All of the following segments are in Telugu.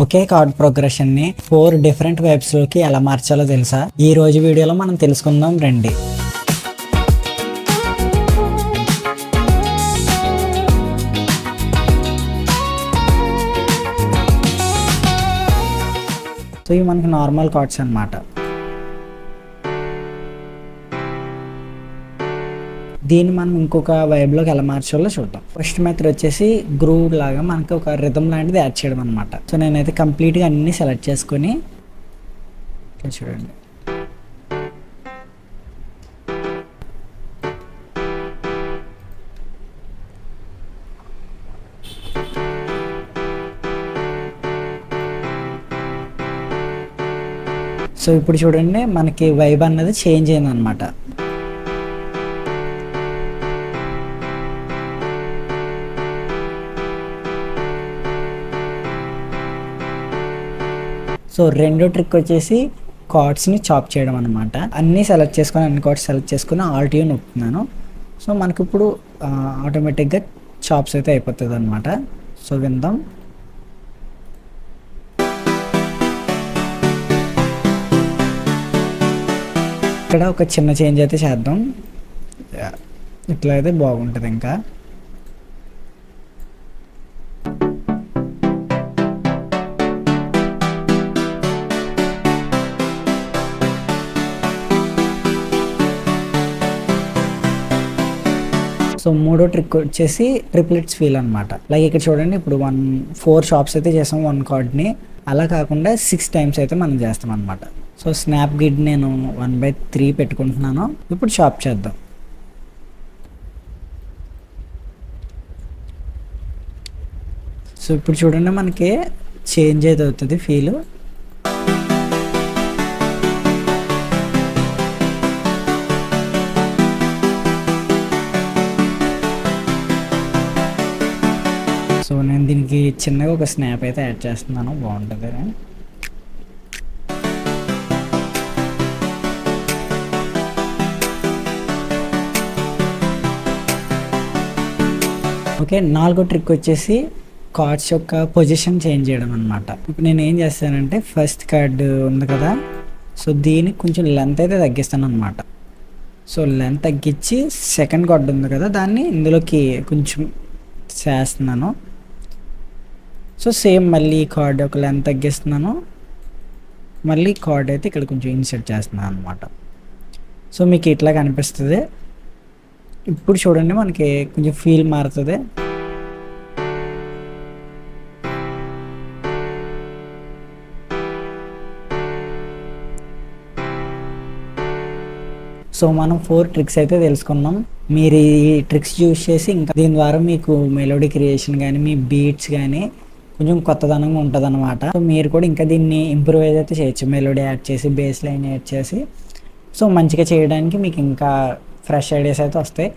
ఒకే కార్డ్ ప్రోగ్రెషన్ ని 4 డిఫరెంట్ వెబ్స్ లోకి ఎలా మార్చాలో తెలుసా? ఈ రోజు వీడియోలో మనం తెలుసుకుందాం రండి. సో ఇవి మనకి నార్మల్ కార్డ్స్ అన్నమాట. దీన్ని మనం ఇంకొక వైబ్లోకి ఎలా మార్చాలో చూద్దాం. ఫస్ట్ మెథడ్ వచ్చేసి గ్రూవ్ లాగా మనకి ఒక రిథమ్ లాంటిది యాడ్ చేయడం అనమాట. సో నేనైతే కంప్లీట్గా అన్ని సెలెక్ట్ చేసుకొని చూడండి. సో ఇప్పుడు చూడండి మనకి వైబ్ అన్నది చేంజ్ అయింది అనమాట. సో రెండో ట్రిక్ వచ్చేసి కార్డ్స్ని చాప్ చేయడం అనమాట. అన్నీ సెలెక్ట్ చేసుకొని అన్ని కార్డ్స్ సెలెక్ట్ చేసుకుని ఆల్ట్ యూ నొక్కుతున్నాను. సో మనకి ఇప్పుడు ఆటోమేటిక్గా చాప్స్ అయితే అయిపోతుంది అనమాట. సో విందాం. ఇక్కడ ఒక చిన్న చేంజ్ అయితే చేద్దాం. ఇట్లా అయితే బాగుంటుంది. ఇంకా సో మూడో ట్రిక్ వచ్చేసి ట్రిప్లెట్స్ ఫీల్ అనమాట. లైక్ ఇక్కడ చూడండి, ఇప్పుడు 4 షాప్స్ అయితే చేసాం వన్ కార్డ్ని. అలా కాకుండా 6 టైమ్స్ అయితే మనం చేస్తాం అనమాట. సో స్నాప్ గిడ్ నేను 1/3 పెట్టుకుంటున్నాను. ఇప్పుడు షాప్ చేద్దాం. సో ఇప్పుడు చూడండి మనకి చేంజ్ అయితే అవుతుంది ఫీల్. సో నేను దీనికి చిన్నగా ఒక స్నాప్ అయితే యాడ్ చేస్తున్నాను, బాగుంటుంది. ఓకే, నాలుగో ట్రిక్ వచ్చేసి కార్డ్స్ యొక్క పొజిషన్ చేంజ్ చేయడం అనమాట. ఇప్పుడు నేను ఏం చేస్తానంటే ఫస్ట్ కార్డ్ ఉంది కదా, సో దీనికి కొంచెం లెంత్ అయితే తగ్గిస్తాను అనమాట. సో లెంత్ తగ్గించి సెకండ్ కార్డ్ ఉంది కదా, దాన్ని ఇందులోకి కొంచెం చేస్తున్నాను. సో సేమ్ మళ్ళీ కార్డ్ ఒక లెంత్ తగ్గిస్తున్నాను, మళ్ళీ కార్డ్ అయితే ఇక్కడ కొంచెం ఇన్సర్ట్ చేస్తున్నాను అనమాట. సో మీకు ఇట్లా కనిపిస్తుంది. ఇప్పుడు చూడండి మనకి కొంచెం ఫీల్ మారుతుంది. సో మనం 4 ట్రిక్స్ అయితే తెలుసుకున్నాం. మీరు ఈ ట్రిక్స్ యూజ్ చేసి ఇంకా దీని ద్వారా మీకు మెలోడీ క్రియేషన్ కానీ మీ బీట్స్ కానీ కొంచెం కొత్తదనంగా ఉంటుంది అనమాట. సో మీరు కూడా ఇంకా దీన్ని ఇంప్రూవైజ్ అయితే చేయొచ్చు, మెలోడీ యాడ్ చేసి బేస్ లైన్ యాడ్ చేసి. సో మంచిగా చేయడానికి మీకు ఇంకా ఫ్రెష్ ఐడియాస్ అయితే వస్తాయి.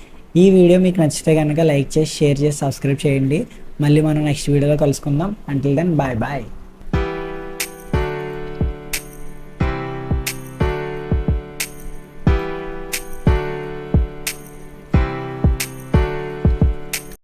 ఈ వీడియో మీకు నచ్చితే కనుక లైక్ చేసి షేర్ చేసి సబ్స్క్రైబ్ చేయండి. మళ్ళీ మనం నెక్స్ట్ వీడియోలో కలుసుకుందాం. Until then bye bye.